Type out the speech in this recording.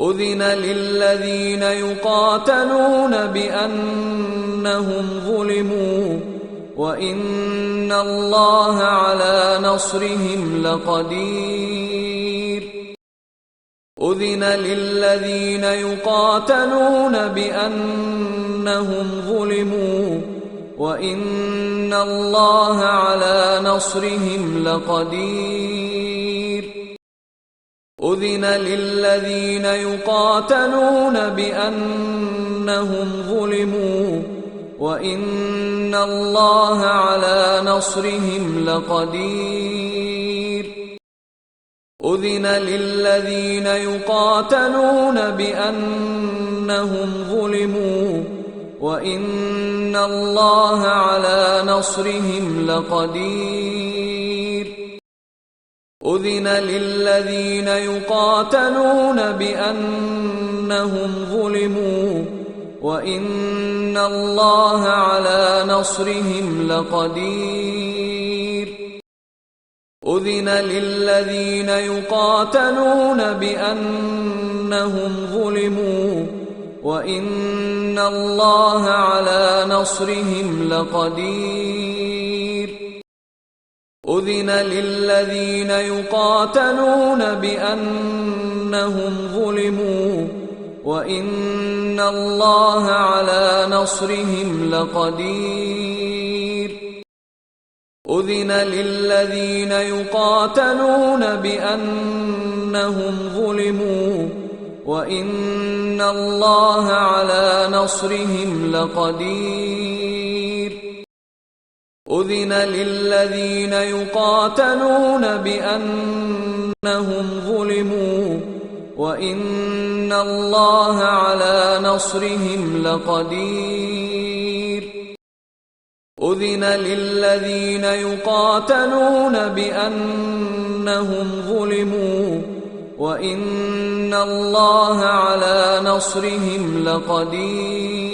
أذن للذين يقاتلون بأنهم ظلموا وإن الله على نصرهم لقدير أذن للذين يقاتلون بأنهم ظلموا وإن الله على نصرهم لقدير أذن للذين يقاتلون بأنهم ظلموا وإن الله على نصرهم لقدير أذن للذين يقاتلون بأنهم ظلموا وإن الله على نصرهم لقدير أذن للذين يقاتلون بأنهم ظلموا وإن الله على نصرهم لقدير أذن للذين يقاتلون بأنهم ظلموا وإن الله على نصرهم لقدير أذن للذين يقاتلون بأنهم ظلموا وإن الله على نصرهم لقدير أذن للذين يقاتلون بأنهم ظلموا وإن الله على نصرهم لقدير أذن للذين يقاتلون بأنهم ظلموا وإن الله على نصرهم لقدير أذن للذين يقاتلون بأنهم ظلموا وإن الله على نصرهم لقدير